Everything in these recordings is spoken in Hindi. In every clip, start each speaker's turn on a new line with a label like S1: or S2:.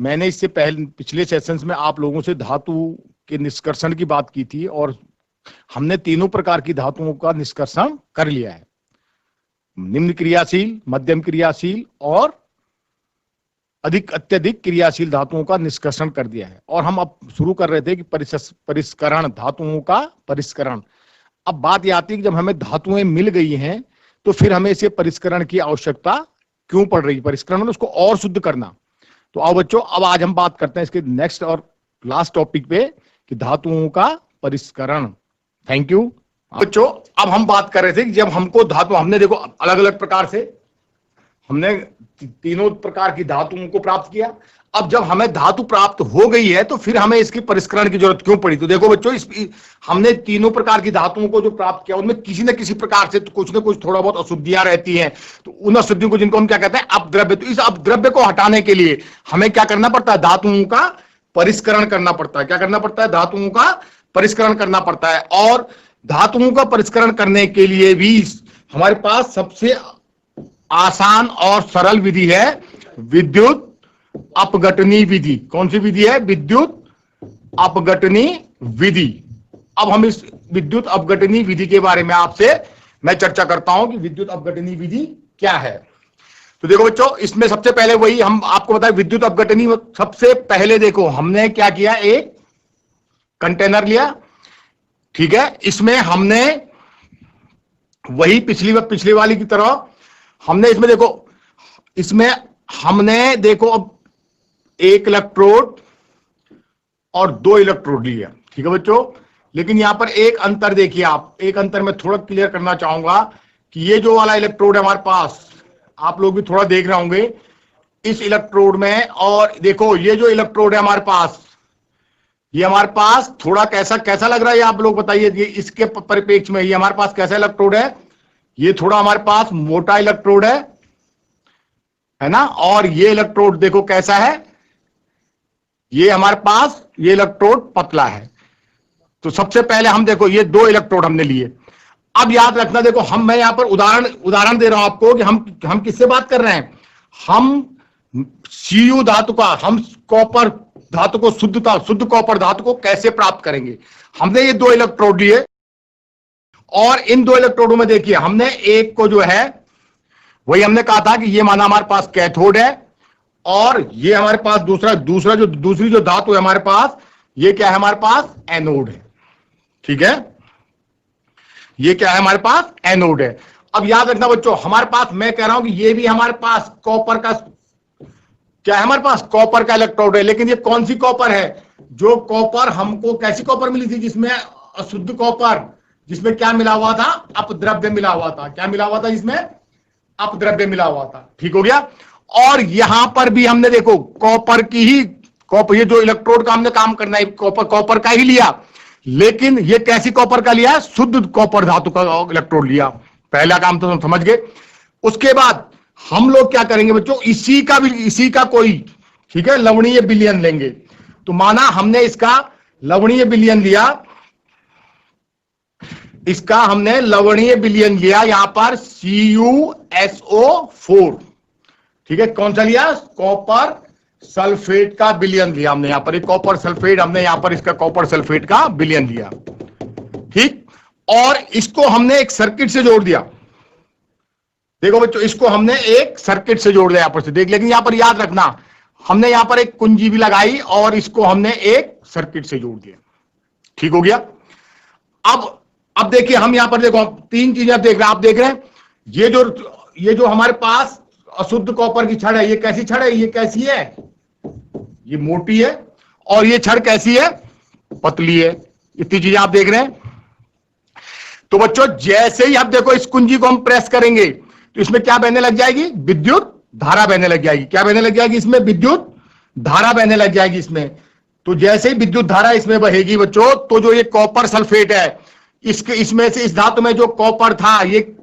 S1: मैंने इससे पहले पिछले सेशंस में आप लोगों से धातु के निष्कर्षण की बात की थी और हमने तीनों प्रकार की धातुओं का निष्कर्षण कर लिया है, निम्न क्रियाशील, मध्यम क्रियाशील और अधिक अत्यधिक क्रियाशील धातुओं का निष्कर्षण कर दिया है। और हम अब शुरू कर रहे थे कि परिष्करण, धातुओं का परिष्करण। अब बात यह आती है कि जब हमें धातुएं मिल गई हैं तो फिर हमें इसे परिष्करण की आवश्यकता क्यों पड़ रही है, परिष्करण में उसको और शुद्ध करना। तो आओ बच्चों, अब आज हम बात करते हैं इसके नेक्स्ट और लास्ट टॉपिक पे कि धातुओं का परिष्करण। थैंक यू बच्चों। अब हम बात कर रहे थे कि जब हमको धातु, हमने देखो अलग अलग प्रकार से हमने तीनों प्रकार की धातुओं को प्राप्त किया। अब जब हमें धातु प्राप्त हो गई है तो फिर हमें इसकी परिष्करण की जरूरत क्यों पड़ी। तो देखो बच्चों, हमने तीनों प्रकार की धातुओं को जो प्राप्त किया उनमें किसी न किसी प्रकार से तो कुछ न कुछ थोड़ा बहुत अशुद्धियां रहती हैं। तो उन अशुद्धियों को, जिनको हम क्या कहते हैं, अपद्रव्य। तो इस अपद्रव्य को हटाने के लिए हमें क्या करना पड़ता है, धातुओं का परिष्करण करना पड़ता है। क्या करना पड़ता है, धातुओं का परिष्करण करना पड़ता है। और धातुओं का परिष्करण करने के लिए भी हमारे पास सबसे आसान और सरल विधि है विद्युत अपघटनी विधि। कौन सी विधि है, विद्युत अपघटनी विधि। अब हम इस विद्युत अपघटनी विधि के बारे में आपसे मैं चर्चा करता हूं कि विद्युत अपघटनी विधि क्या है। तो देखो बच्चों, इसमें सबसे पहले वही हम आपको बताएं, विद्युत अपघटनी। सबसे पहले देखो हमने क्या किया, एक कंटेनर लिया, ठीक है। इसमें हमने वही पिछली वाली की तरह हमने इसमें देखो, इसमें हमने देखो अब एक इलेक्ट्रोड और दो इलेक्ट्रोड लिया, ठीक है बच्चों। लेकिन यहां पर एक अंतर देखिए, आप एक अंतर मैं थोड़ा क्लियर करना चाहूंगा कि ये जो वाला इलेक्ट्रोड है हमारे पास, आप लोग भी थोड़ा देख रहे होंगे इस इलेक्ट्रोड में, और देखो ये जो इलेक्ट्रोड है हमारे पास, ये हमारे पास थोड़ा कैसा लग रहा है, ये आप लोग बताइए। ये इसके परिप्रेक्ष्य में ये हमारे पास कैसा इलेक्ट्रोड है, ये थोड़ा हमारे पास मोटा इलेक्ट्रोड है ना। और ये इलेक्ट्रोड देखो कैसा है, ये हमारे पास ये इलेक्ट्रोड पतला है। तो सबसे पहले हम देखो ये दो इलेक्ट्रोड हमने लिए। अब याद रखना, देखो मैं यहां पर उदाहरण दे रहा हूं आपको कि हम किससे बात कर रहे हैं। हम Cu धातु का, हम कॉपर धातु को, शुद्ध कॉपर धातु को कैसे प्राप्त करेंगे। हमने ये दो इलेक्ट्रोड लिए और इन दो इलेक्ट्रोडों में देखिए हमने एक को जो है, वही हमने कहा था कि ये माना हमारे पास कैथोड है, और ये हमारे पास दूसरी जो धातु है हमारे पास, ये क्या है, हमारे पास एनोड है, ठीक है। ये क्या है, हमारे पास एनोड है। अब याद रखना बच्चों, हमारे पास, मैं कह रहा हूं कि ये भी हमारे पास कॉपर का, क्या है, हमारे पास कॉपर का इलेक्ट्रोड है। लेकिन ये कौन सी कॉपर है, जो कॉपर हमको, कैसी कॉपर मिली थी, जिसमें अशुद्ध कॉपर, जिसमें क्या मिला हुआ था, अपद्रव्य मिला हुआ था। क्या मिला हुआ था, जिसमें अपद्रव्य मिला हुआ था, ठीक हो गया। और यहां पर भी हमने देखो कॉपर की ही, ये जो इलेक्ट्रोड का हमने काम करना है कॉपर का ही लिया। लेकिन ये कैसी कॉपर का लिया, शुद्ध कॉपर धातु का इलेक्ट्रोड लिया। पहला काम तो समझ गए। उसके बाद हम लोग क्या करेंगे बच्चों, इसी का कोई, ठीक है, लवणीय विलयन लेंगे। तो माना हमने इसका लवणीय विलयन लिया, इसका हमने लवणीय विलयन लिया यहां पर CuSO4, ठीक है। कौन सा लिया, कॉपर सल्फेट का विलयन लिया हमने यहां पर, एक कॉपर सल्फेट, हमने यहां पर इसका कॉपर सल्फेट का विलयन लिया, ठीक। और इसको हमने एक सर्किट से जोड़ दिया। देखो बच्चों, इसको हमने एक सर्किट से जोड़ दिया यहां पर से, देख। लेकिन यहां पर याद रखना, हमने यहां पर एक कुंजी भी लगाई और इसको हमने एक सर्किट से जोड़ दिया, ठीक हो गया। अब देखिए हम यहां पर देखो तीन चीजें देख रहे हैं, आप देख रहे हैं ये जो हमारे पास अशुद्ध कॉपर की छड़ है, ये कैसी छड़ है, ये कैसी है, ये मोटी है, और ये छड़ कैसी है, पतली है। इतनी चीजें आप देख रहे हैं। तो बच्चों जैसे ही आप देखो इस कुंजी को हम प्रेस करेंगे तो इसमें क्या बहने लग जाएगी, विद्युत धारा बहने लग जाएगी। क्या बहने लग जाएगी, इसमें विद्युत धारा बहने लग जाएगी इसमें। तो जैसे ही विद्युत धारा इसमें बहेगी बच्चों, तो जो ये कॉपर सल्फेट है, इसमें से, इस धातु में जो कॉपर था, ये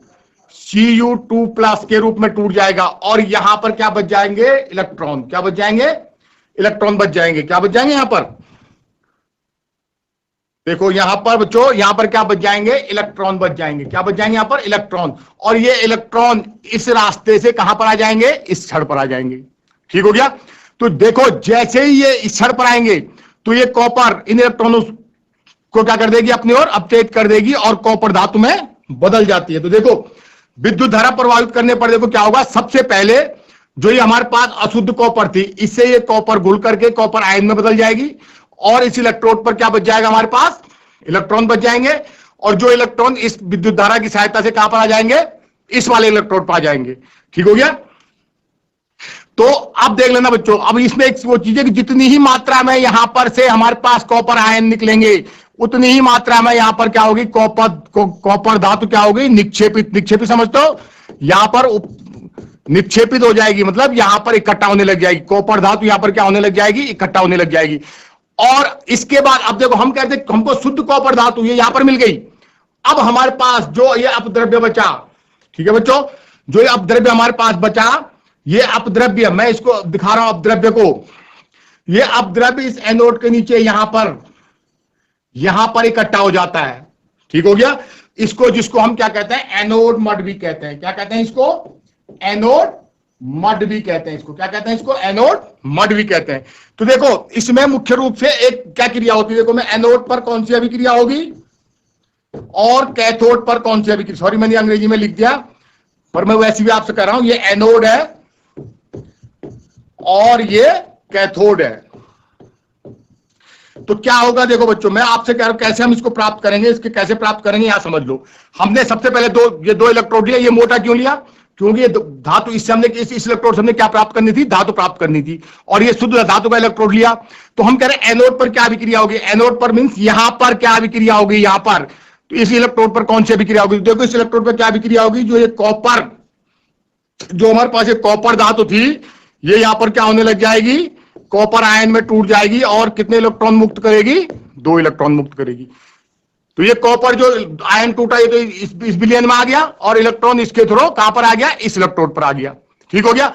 S1: Cu2+ के रूप में टूट जाएगा। और यहां पर क्या बच जाएंगे, इलेक्ट्रॉन। क्या बच जाएंगे, इलेक्ट्रॉन बच जाएंगे। क्या बच जाएंगे यहां पर, देखो यहां पर बच्चों, यहां पर क्या बच जाएंगे, इलेक्ट्रॉन बच जाएंगे। क्या बच जाएंगे यहां पर, इलेक्ट्रॉन। और ये इलेक्ट्रॉन इस रास्ते से कहां पर आ जाएंगे, इस छड़ पर आ जाएंगे, ठीक हो गया। तो देखो जैसे ही ये इस क्षण पर आएंगे तो ये कॉपर इन इलेक्ट्रॉनों को क्या कर देगी, अपनी ओर अपचयित कर देगी और कॉपर धातु में बदल जाती है। तो देखो विद्युत धारा प्रभावित करने पर देखो क्या होगा, सबसे पहले जो ये हमारे पास अशुद्ध कॉपर थी, इससे ये कॉपर घुल करके कॉपर आयन में बदल जाएगी और इस इलेक्ट्रोड पर क्या बच जाएगा, हमारे पास इलेक्ट्रॉन बच जाएंगे। और जो इलेक्ट्रॉन इस विद्युत धारा की सहायता से कहां पर आ जाएंगे, इस वाले इलेक्ट्रोड पर आ जाएंगे। ठीक हो गया। तो अब देख लेना बच्चों, अब इसमें एक वो चीज है कि जितनी ही मात्रा में यहां पर से हमारे पास कॉपर आयन निकलेंगे, उतनी ही मात्रा में यहां पर क्या होगी, कॉपर धातु क्या होगी, निक्षेपित। निक्षेपित समझते हो, यहां पर निक्षेपित हो जाएगी, मतलब यहां पर इकट्ठा होने लग जाएगी। कॉपर धातु यहां पर क्या होने लग जाएगी, इकट्ठा होने लग जाएगी। और इसके बाद अब देखो हम कहते हैं हमको शुद्ध कॉपर धातु ये यहां पर मिल गई। अब हमारे पास जो ये अपद्रव्य बचा, ठीक है बच्चों, जो ये अपद्रव्य हमारे पास बचा, ये अपद्रव्य मैं इसको दिखा रहा हूं अपद्रव्य को। ये अपद्रव्य इस एनोड के नीचे यहां पर इकट्ठा हो जाता है। ठीक हो गया। इसको जिसको हम क्या कहते हैं, एनोड मड भी कहते हैं। क्या कहते हैं इसको, एनोड मड भी कहते हैं। इसको क्या कहते हैं, इसको एनोड मड भी कहते हैं। तो देखो इसमें मुख्य रूप से एक क्या क्रिया होती है, देखो मैं एनोड पर कौन सी अभिक्रिया होगी और कैथोड पर कौन सी अभिक्रिया, सॉरी मैंने अंग्रेजी में लिख दिया पर मैं वैसे भी आपसे कह रहा हूं, ये एनोड है और ये कैथोड है। तो क्या होगा, देखो बच्चों मैं आपसे कह रहा हूं कैसे हम इसको प्राप्त करेंगे, इसके कैसे प्राप्त करेंगे यहां समझ लो। हमने सबसे पहले ये दो इलेक्ट्रोड लिया। ये मोटा क्यों लिया, क्योंकि ये धातु इससे हमने इस इलेक्ट्रोड से हमने क्या प्राप्त करनी थी, धातु प्राप्त करनी थी। और ये शुद्ध धातु का इलेक्ट्रोड लिया। तो हम कह रहे हैं एनोड पर क्या अभिक्रिया होगी, एनोड पर मींस यहां पर क्या अभिक्रिया होगी, यहां पर। तो इस इलेक्ट्रोड पर कौन सी अभिक्रिया होगी, देखो इस इलेक्ट्रोड पर क्या अभिक्रिया होगी, जो ये कॉपर, जो हमारे पास ये कॉपर धातु थी, ये यहां पर क्या होने लग जाएगी, कॉपर आयन में टूट जाएगी और कितने इलेक्ट्रॉन मुक्त करेगी, 2 इलेक्ट्रॉन मुक्त करेगी। तो ये कॉपर जो आयन टूटा ये तो इस विलयन में आ गया और इलेक्ट्रॉन इसके थ्रू कहां पर आ गया, इस इलेक्ट्रोड पर आ गया। ठीक हो गया।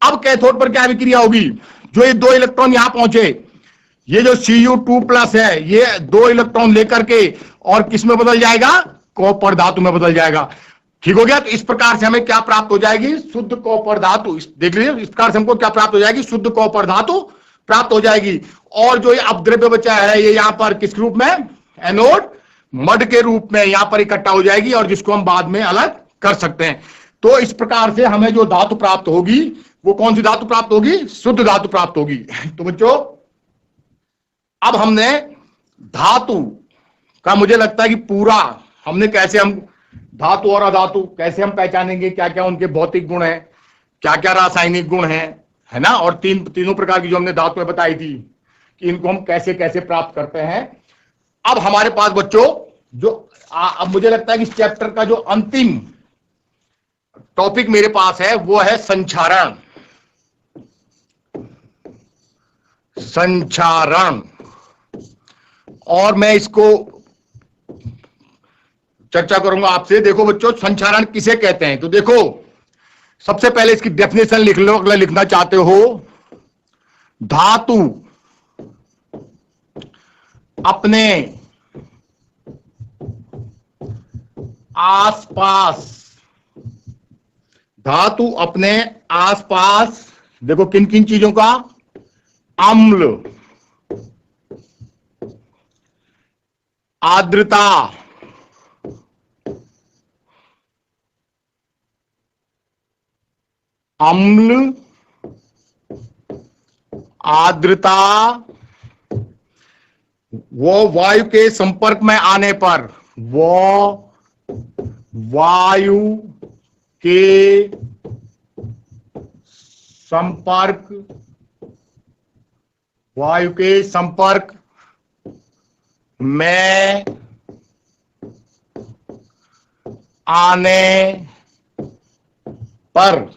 S1: अब कैथोड पर क्या अभिक्रिया होगी, जो ये 2 इलेक्ट्रॉन यहां पहुंचे, ये जो Cu2+ है, ये 2 इलेक्ट्रॉन लेकर के और किस में बदल जाएगा, कॉपर धातु में बदल जाएगा। ठीक हो गया। तो इस प्रकार से हमें क्या प्राप्त हो जाएगी, शुद्ध कॉपर धातु। देख लीजिए इस प्रकार से हमको क्या प्राप्त हो जाएगी, शुद्ध कॉपर धातु प्राप्त हो जाएगी। और जो ये अपद्रव्य बचा है ये यहां पर किस रूप में, एनोड मड के रूप में यहां पर इकट्ठा हो जाएगी और जिसको हम बाद में अलग कर सकते हैं। तो इस प्रकार से हमें जो धातु प्राप्त होगी वो कौन सी धातु प्राप्त होगी, शुद्ध धातु प्राप्त होगी। तो बच्चों अब हमने धातु का मुझे लगता है कि पूरा हमने कैसे हम धातु और अधातु कैसे हम पहचानेंगे, क्या क्या उनके भौतिक गुण हैं, क्या क्या रासायनिक गुण हैं, है ना। और तीनों प्रकार की जो हमने धातुएं बताई थी कि इनको हम कैसे कैसे प्राप्त करते हैं। अब हमारे पास बच्चों जो अब मुझे लगता है कि इस चैप्टर का जो अंतिम टॉपिक मेरे पास है वो है संचारण। संचारण, और मैं इसको चर्चा करूंगा आपसे। देखो बच्चों संचारण किसे कहते हैं, तो देखो सबसे पहले इसकी डेफिनेशन लिख लो अगर लिखना चाहते हो। धातु अपने आसपास, धातु अपने आसपास देखो किन किन चीजों का, अम्ल, आर्द्रता, अम्ल, आर्द्रता, वो वायु के संपर्क में आने पर, वो वायु के संपर्क, वायु के संपर्क में आने पर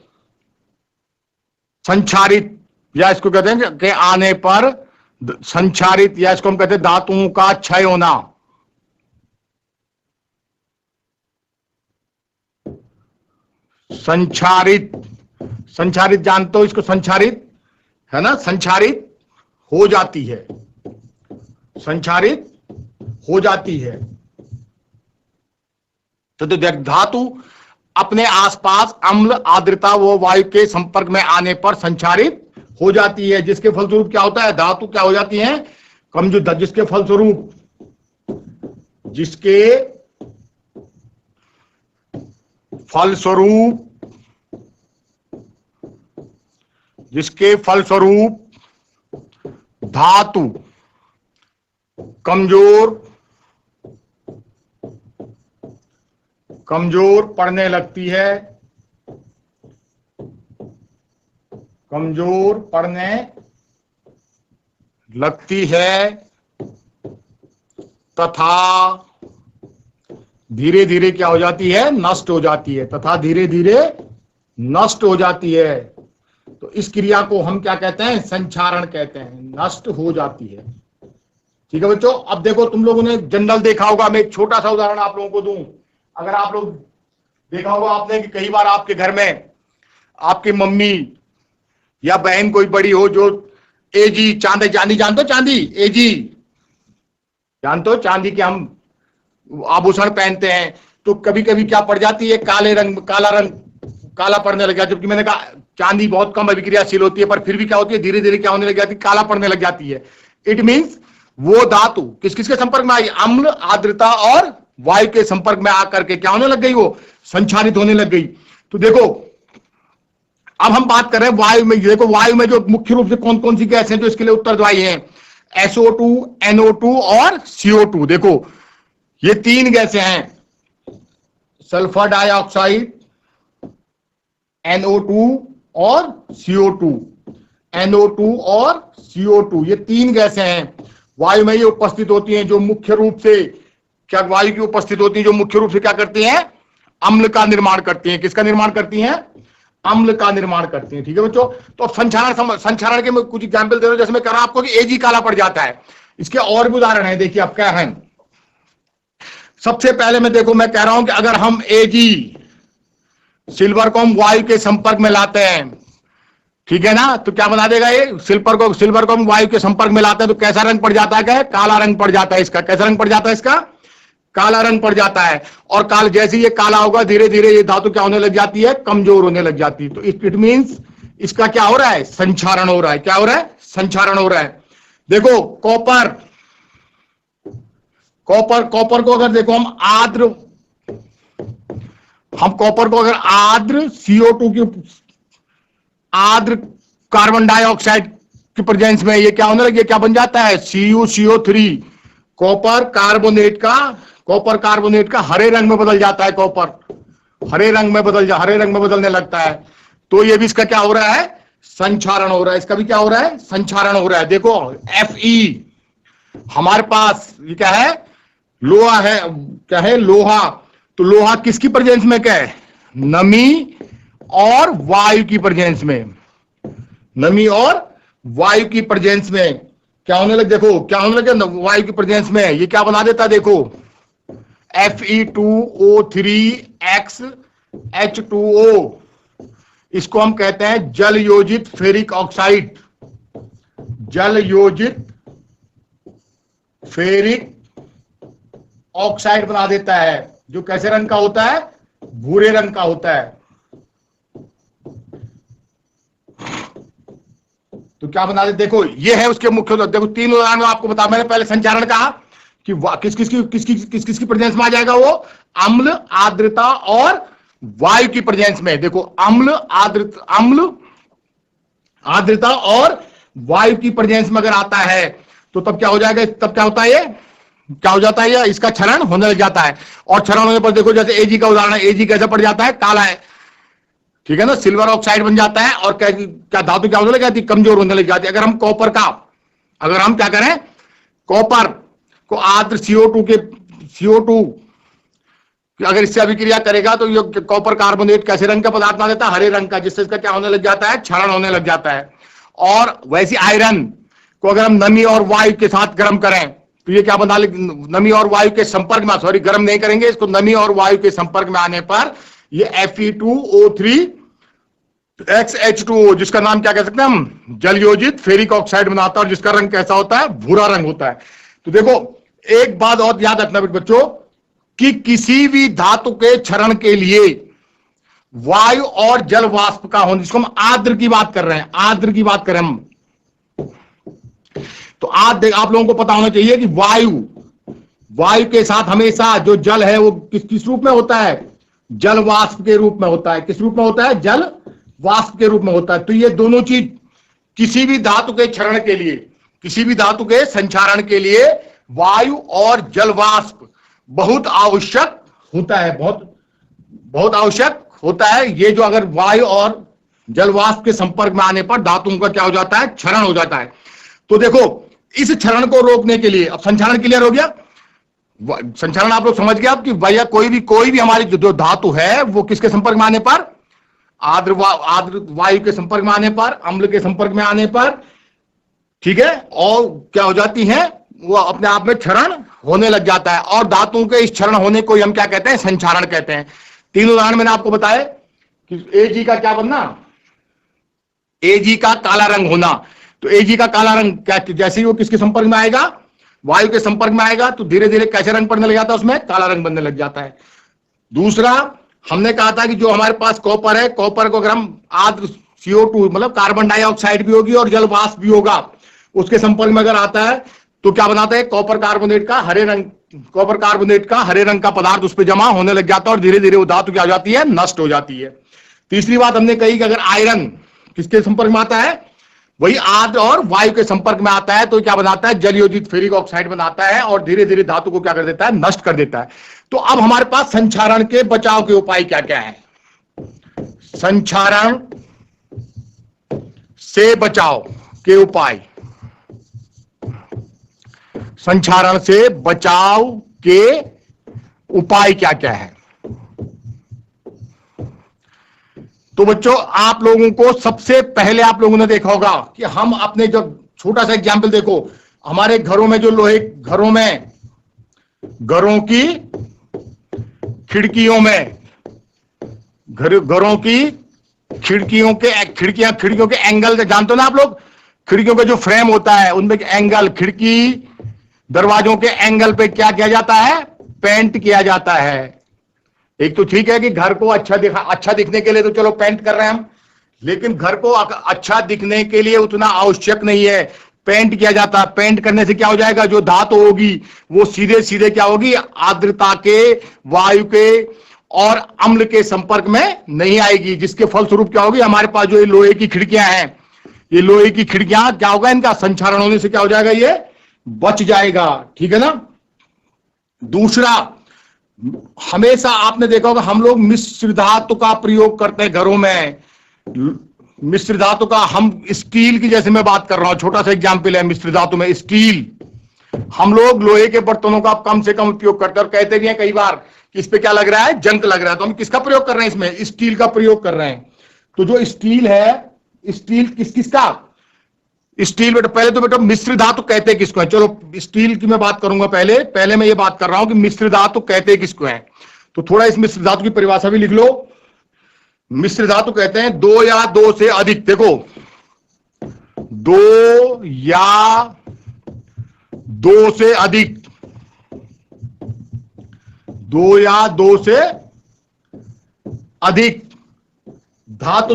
S1: संचारित, या इसको कहते हैं कि आने पर संचारित, या इसको हम कहते हैं धातुओं का क्षय होना। संचारित, संचारित जानते हो इसको, संचारित है ना, संचारित हो जाती है, संचारित हो जाती है। तो धातु अपने आसपास अम्ल, आर्द्रता व वायु के संपर्क में आने पर संचारित हो जाती है, जिसके फलस्वरूप क्या होता है, धातु क्या हो जाती है, कमजोर, जिसके फलस्वरूप जिसके फलस्वरूप धातु कमजोर पड़ने लगती है, कमजोर पड़ने लगती है तथा धीरे धीरे क्या हो जाती है, नष्ट हो जाती है, तथा धीरे धीरे नष्ट हो जाती है। तो इस क्रिया को हम क्या कहते हैं, संक्षारण कहते हैं, नष्ट हो जाती है। ठीक है बच्चों, अब देखो तुम लोगों ने जनरल देखा होगा, मैं एक छोटा सा उदाहरण आप लोगों को दूं। अगर आप लोग देखा होगा आपने कि कई बार आपके घर में आपकी मम्मी या बहन कोई बड़ी हो जो एजी चांदी जानते हो, चांदी एजी जानते हो, चांदी के हम आभूषण पहनते हैं, तो कभी कभी क्या पड़ जाती है, काला पड़ने लग जाता है। जबकि मैंने कहा चांदी बहुत कम अभिक्रियाशील होती है, पर फिर भी क्या होती है, धीरे धीरे क्या होने लग जाती है, काला पड़ने लग जाती है। इट मीन्स वो धातु किस किस के संपर्क में आई, अम्ल, आर्द्रता और वायु के संपर्क में आकर के क्या होने लग गई, वो संक्षारित होने लग गई। तो देखो अब हम बात कर रहे हैं वायु में। देखो वायु में जो मुख्य रूप से कौन कौन सी गैस हैं जो इसके लिए उत्तरदायी हैं, SO2, NO2 और CO2। देखो ये तीन गैसें हैं, सल्फर डाइऑक्साइड, NO2 और CO2, NO2 और CO2, ये तीन गैसें हैं वायु में ये उपस्थित होती हैं, जो मुख्य रूप से क्या वायु की उपस्थित होती है, जो मुख्य रूप से क्या करती हैं, अम्ल का निर्माण करती हैं। किसका निर्माण करती हैं, अम्ल का निर्माण करती हैं। ठीक है बच्चों, तो अब संक्षारण के मैं कुछ एग्जाम्पल दे रहा हूं। जैसे मैं कह रहा हूं आपको कि एजी काला पड़ जाता है, इसके और भी उदाहरण है। देखिए अब क्या है, सबसे पहले मैं कह रहा हूं कि अगर हम एजी सिल्वर को हम वायु के संपर्क में लाते हैं, ठीक है ना, तो क्या बना देगा ये, सिल्वर को हम वायु के संपर्क में लाते हैं तो कैसा रंग पड़ जाता है, क्या है, काला रंग पड़ जाता है इसका। कैसा रंग पड़ जाता है इसका, काला रंग पड़ जाता है। और जैसे ये काला होगा धीरे धीरे ये धातु क्या होने लग जाती है, कमजोर होने लग जाती है। तो इट मींस इसका क्या हो रहा है, संक्षारण हो रहा है। क्या हो रहा है, संक्षारण हो रहा है। देखो कॉपर को अगर देखो हम कॉपर को अगर आर्द्र CO2 की आर्द्र कार्बन डाइऑक्साइड की प्रेजेंस में ये क्या होने लगे, क्या बन जाता है, CuCO3। कॉपर कार्बोनेट का हरे रंग में बदल जाता है, कॉपर हरे रंग में बदलने लगता है। तो ये भी इसका क्या हो रहा है, संक्षारण हो रहा है। इसका भी क्या हो रहा है, संक्षारण हो रहा है। देखो Fe हमारे पास ये क्या है, लोहा है, क्या है, लोहा। तो लोहा किसकी प्रेजेंस में क्या है, नमी और वायु की प्रेजेंस में, नमी और वायु की प्रेजेंस में क्या होने लगे, देखो क्या होने लगे, वायु की प्रेजेंस में ये क्या बना देता है, देखो Fe2O3X इसको हम कहते हैं जल योजित फेरिक ऑक्साइड। जल योजित फेरिक ऑक्साइड बना देता है, जो कैसे रंग का होता है, भूरे रंग का होता है। तो क्या बना दे, देखो ये है उसके मुख्य। देखो तीन उदाहरण आपको बता, मैंने पहले संचारण कहा कि किस किस की प्रेजेंस में आ जाएगा वो, अम्ल, आर्द्रता और वायु की प्रेजेंस में। देखो अम्ल, आर्द्रता और वायु की प्रेजेंस में अगर आता है तो तब क्या हो जाएगा, तब क्या होता है, ये क्या हो जाता है, ये इसका क्षरण होने लग जाता है। और क्षरण होने पर देखो जैसे एजी का उदाहरण है, एजी कैसे पड़ जाता है, काला है, ठीक है ना, सिल्वर ऑक्साइड बन जाता है। और क्या धातु क्या होने लग जाती है, कमजोर होने लग जाती है। अगर हम क्या करें, कॉपर को आर्द्र CO2 अगर इससे अभिक्रिया करेगा तो ये कॉपर कार्बोनेट कैसे रंग का पदार्थ बना देता है, हरे रंग का, जिससे इसका क्या होने लग जाता है, क्षरण होने लग जाता है। और वैसे आयरन को अगर हम नमी और वायु के साथ गर्म करें तो ये क्या बना ले, नमी और वायु के संपर्क में, सॉरी गर्म नहीं करेंगे इसको, नमी और वायु के संपर्क में आने पर ये Fe2O3XH2O जिसका नाम क्या कह सकते हैं हम, जल योजित फेरिक ऑक्साइड बनाता है, और जिसका रंग कैसा होता है, भूरा रंग होता है। तो देखो एक बात और याद रखना बच्चों कि किसी भी धातु के क्षरण के लिए वायु और जल वाष्प का होना, जिसको हम आर्द्र की बात कर रहे हैं, आर्द्र की बात करें हम, तो आप लोगों को पता होना चाहिए कि वायु के साथ हमेशा जो जल है वो किस रूप में होता है, जल वाष्प के रूप में होता है। किस रूप में होता है? जल वाष्प के रूप में होता है। तो ये दोनों चीज किसी भी धातु के क्षरण के लिए, किसी भी धातु के संचारण के लिए वायु और जल वाष्प बहुत आवश्यक होता है, बहुत आवश्यक होता है। ये जो अगर वायु और जल वाष्प के संपर्क में आने पर धातुओं का क्या हो जाता है? क्षरण हो जाता है। तो देखो, इस क्षरण को रोकने के लिए, अब संचारण क्लियर हो गया, संचारण आप लोग समझ गए आप कि भैया कोई भी हमारी जो धातु है वो किसके संपर्क में आने पर? आर्द्र वायु के संपर्क में आने पर, अम्ल के संपर्क में आने पर, ठीक है, और क्या हो जाती है? वो अपने आप में क्षरण होने लग जाता है। और धातुओं के इस क्षरण होने को हम क्या कहते हैं? संचारण कहते हैं। 3 उदाहरण मैंने आपको बताए कि Ag का क्या बनना, Ag का काला रंग होना। तो Ag का काला रंग क्या, जैसे ही वो किसके संपर्क में आएगा? वायु के संपर्क में आएगा तो धीरे धीरे कैसे रंग पड़ने लग जाता है? उसमें काला रंग बनने लग जाता है। दूसरा, हमने कहा था कि जो हमारे पास कॉपर है, कॉपर को अगर हम आर्द्र CO2 मतलब कार्बन डाइऑक्साइड भी होगी और जल वाष्प भी होगा, उसके संपर्क में अगर आता है तो क्या बनाता है? कॉपर कार्बोनेट का हरे रंग का पदार्थ उस पर जमा होने लग जाता है और धीरे धीरे वो धातु क्या हो जाती है? नष्ट हो जाती है। तीसरी बात हमने कही कि अगर आयरन किसके संपर्क में आता है? वही आर्द्र और वायु के संपर्क में आता है तो क्या बनाता है? जल योजित फेरिक ऑक्साइड बनाता है और धीरे धीरे धातु को क्या कर देता है? नष्ट कर देता है। तो अब हमारे पास संचारण के बचाव के उपाय क्या क्या है? संचारण से बचाव के उपाय, संचारण से बचाव के उपाय क्या क्या है? तो बच्चों, आप लोगों को सबसे पहले आप लोगों ने देखा होगा कि हम अपने, जो छोटा सा एग्जाम्पल देखो, हमारे घरों में जो लोहे, घरों की खिड़कियों में, घरों की खिड़कियों के एंगल जानते हो ना आप लोग? खिड़कियों का जो फ्रेम होता है उनमें एंगल, खिड़की दरवाजों के एंगल पे क्या किया जाता है? पेंट किया जाता है। एक तो ठीक है कि घर को अच्छा दिखने के लिए तो चलो पेंट कर रहे हैं हम, लेकिन घर को अच्छा दिखने के लिए उतना आवश्यक नहीं है पेंट किया जाता है। पेंट करने से क्या हो जाएगा? जो धातु होगी वो सीधे सीधे क्या होगी? आर्द्रता के, वायु के और अम्ल के संपर्क में नहीं आएगी, जिसके फलस्वरूप क्या होगी? हमारे पास जो ये लोहे की खिड़कियां हैं, ये लोहे की खिड़कियां क्या होगा? इनका संचारण होने से क्या हो जाएगा? ये बच जाएगा। ठीक है ना? दूसरा, हमेशा आपने देखा होगा हम लोग मिश्र धातु का प्रयोग करते हैं घरों में। मिश्र धातु का, हम स्टील की, जैसे मैं बात कर रहा हूं, छोटा सा एग्जांपल है मिश्र धातु में स्टील। हम लोग लोहे के बर्तनों का कम से कम उपयोग करते हैं और कहते भी हैं कई बार कि इस पे क्या लग रहा है? जंग लग रहा है। तो हम किसका प्रयोग कर रहे हैं? इसमें स्टील का प्रयोग कर रहे हैं। तो जो स्टील है, स्टील किसका? स्टील बेटा, पहले तो बेटा मिश्र धातु कहते हैं किसको है? चलो स्टील की मैं बात करूंगा पहले मैं ये बात कर रहा हूं कि मिश्र धातु कहते हैं किसको है। तो थोड़ा इस मिश्र धातु की परिभाषा भी लिख लो। मिश्र धातु कहते हैं 2 या 2 से अधिक, देखो 2 या 2 से अधिक, 2 या 2 से अधिक धातु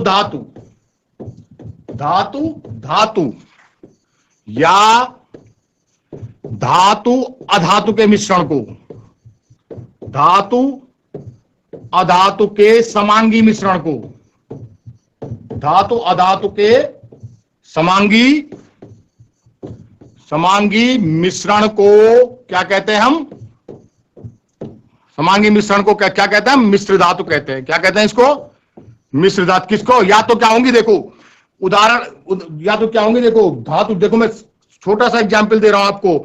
S1: या धातु अधातु के मिश्रण को, धातु अधातु के समांगी मिश्रण को, धातु अधातु के समांगी मिश्रण को क्या कहते हैं हम? समांगी मिश्रण को क्या कहते हैं? मिश्र धातु कहते हैं। क्या कहते हैं इसको? मिश्र धातु। किसको? या तो क्या होंगी, देखो उदाहरण, या तो क्या होंगे, देखो धातु, देखो मैं छोटा सा एग्जांपल दे रहा हूं आपको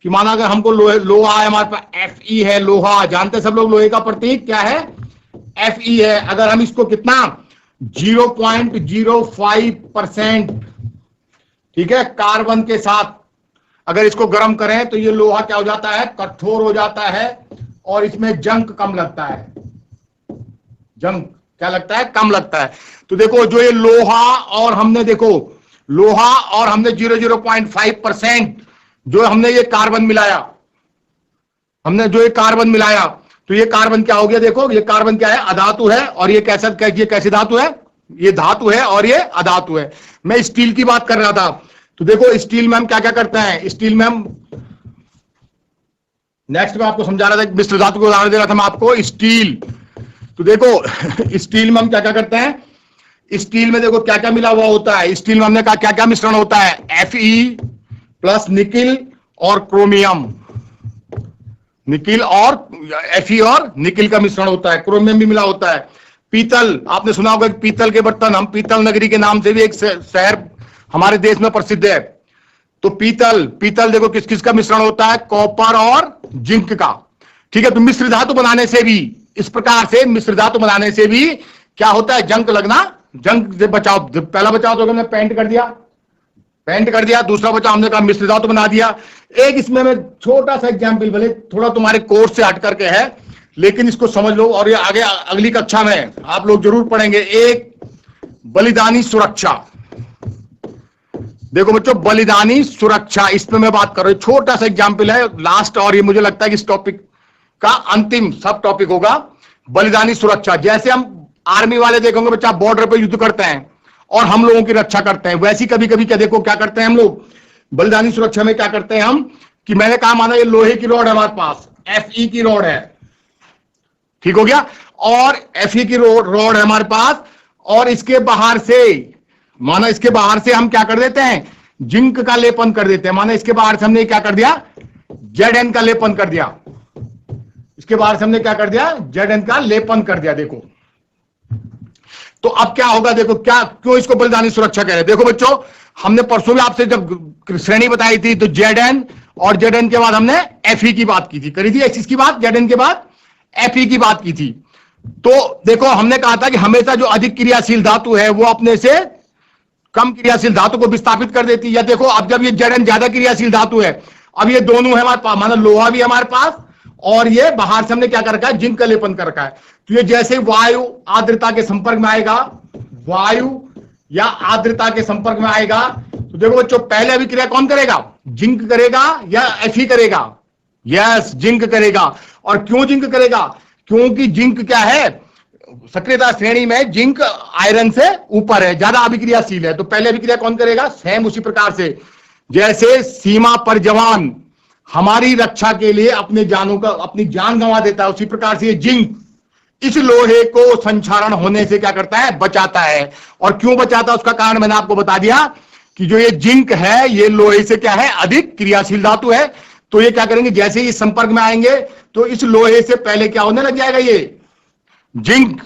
S1: कि माना अगर हमको लोहा है, हमारे पास Fe है, लोहा जानते हैं सब लोग, लोहे का प्रतीक क्या है? Fe है। अगर हम इसको कितना 0.05%, ठीक है, कार्बन के साथ अगर इसको गर्म करें तो ये लोहा क्या हो जाता है? कठोर हो जाता है और इसमें जंग कम लगता है। जंग क्या लगता है? कम लगता है। तो देखो जो ये लोहा और हमने 0.5% जो हमने ये कार्बन मिलाया, तो ये कार्बन क्या हो गया, देखो ये कार्बन क्या है, अधातु है, और ये कैसे धातु है, ये धातु है और ये अधातु है। मैं स्टील की बात कर रहा था, तो देखो स्टील में हम क्या क्या करते हैं, स्टील में हम नेक्स्ट में आपको समझा रहा था, मिश्र धातु को उदाहरण दे रहा था मैं आपको, स्टील। तो देखो स्टील में हम क्या क्या करते हैं, स्टील में देखो क्या क्या मिला हुआ होता है, स्टील में हमने कहा क्या क्या मिश्रण होता है, Fe प्लस निकिल और क्रोमियम, निकिल और Fe और निकिल का मिश्रण होता है, क्रोमियम भी मिला होता है। पीतल, आपने सुना होगा कि पीतल के बर्तन, हम पीतल नगरी के नाम से भी एक शहर हमारे देश में प्रसिद्ध है। तो पीतल देखो किस किस का मिश्रण होता है, कॉपर और जिंक का। ठीक है, तो मिश्र धातु बनाने से भी, इस प्रकार से मिश्र धातु बनाने से भी क्या होता है, जंग लगना, जंग से बचाव। पहला बचाव तो हमने पेंट कर दिया, दूसरा बचाव हमने कहा मिश्र धातु बना दिया। एक इसमें मैं छोटा सा एग्जाम्पल, भले थोड़ा तुम्हारे कोर्स से हट करके है, लेकिन इसको समझ लो, और ये आगे अगली कक्षा में आप लोग जरूर पढ़ेंगे। एक बलिदानी सुरक्षा, देखो बच्चों बलिदानी सुरक्षा, इस पे मैं बात कर रहा हूं, छोटा सा एग्जाम्पल है लास्ट, और ये मुझे लगता है कि इस टॉपिक का अंतिम सब टॉपिक होगा, बलिदानी सुरक्षा। जैसे हम आर्मी वाले देखोगे बच्चा बॉर्डर पे युद्ध करते हैं और हम लोगों की रक्षा करते हैं, वैसी कभी कभी क्या देखो क्या करते हैं हम लोग बलिदानी सुरक्षा में, क्या करते हैं हम, कि मैंने कहा माना ये लोहे की रॉड है हमारे पास, Fe की रॉड है, ठीक हो गया, और Fe की रॉड है हमारे पास, और इसके बाहर से माना इसके बाहर से हम क्या कर देते हैं, जिंक का लेपन कर देते हैं। माना इसके बाहर से हमने क्या कर दिया, Zn का लेपन कर दिया, इसके बाहर से हमने क्या कर दिया, Zn का लेपन कर दिया। देखो तो अब क्या होगा, देखो क्या, क्यों इसको बलिदानी सुरक्षा कह रहे हैं। देखो बच्चों, हमने परसों भी आपसे जब श्रेणी बताई थी, तो Zn और Zn के बाद हमने Fe की बात की थी, करी थी इसकी बात, Zn के बाद Fe की बात की थी। तो देखो हमने कहा था कि हमेशा जो अधिक क्रियाशील धातु है वो अपने से कम क्रियाशील धातु को विस्थापित कर देती है। या देखो अब जब ये Zn ज्यादा क्रियाशील धातु है, अब ये दोनों है हमारे पास, माना लोहा भी हमारे पास, और ये बाहर से हमने क्या कर रखा है, जिंक का लेपन कर रखा है। तो ये जैसे वायु आर्द्रता के संपर्क में आएगा, वायु या आर्द्रता के संपर्क में आएगा, तो देखो बच्चों पहले अभिक्रिया कौन करेगा, जिंक करेगा या Fe करेगा, यस जिंक करेगा। और क्यों जिंक करेगा, क्योंकि जिंक क्या है, सक्रियता श्रेणी में जिंक आयरन से ऊपर है, ज्यादा अभिक्रियाशील है, तो पहले अभिक्रिया कौन करेगा, सेम उसी प्रकार से जैसे सीमा पर जवान हमारी रक्षा के लिए अपनी जान गंवा देता है, उसी प्रकार से ये जिंक इस लोहे को संक्षारण होने से क्या करता है, बचाता है। और क्यों बचाता है उसका कारण मैंने आपको बता दिया कि जो ये जिंक है ये लोहे से क्या है, अधिक क्रियाशील धातु है। तो ये क्या करेंगे, जैसे ही संपर्क में आएंगे तो इस लोहे से पहले क्या होने लग जाएगा, ये जिंक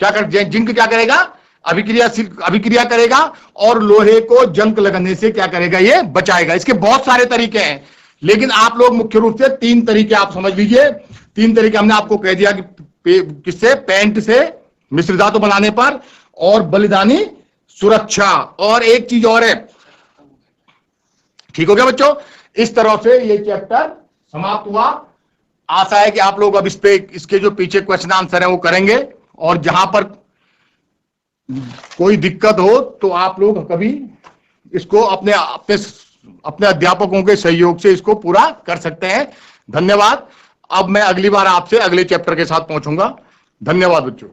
S1: क्या करेगा, अभिक्रिया करेगा और लोहे को जंग लगने से क्या करेगा, ये बचाएगा। इसके बहुत सारे तरीके हैं, लेकिन आप लोग मुख्य रूप से 3 तरीके आप समझ लीजिए। 3 तरीके हमने आपको कह दिया कि किससे, पेंट से मिश्र धातु बनाने पर, और बलिदानी सुरक्षा, और एक चीज और है। ठीक हो गया बच्चों, इस तरह से ये चैप्टर समाप्त हुआ। आशा है कि आप लोग अब इसके जो पीछे क्वेश्चन आंसर है वो करेंगे, और जहां पर कोई दिक्कत हो तो आप लोग कभी इसको अपने अध्यापकों के सहयोग से इसको पूरा कर सकते हैं। धन्यवाद। अब मैं अगली बार आपसे अगले चैप्टर के साथ पहुंचूंगा। धन्यवाद बच्चों।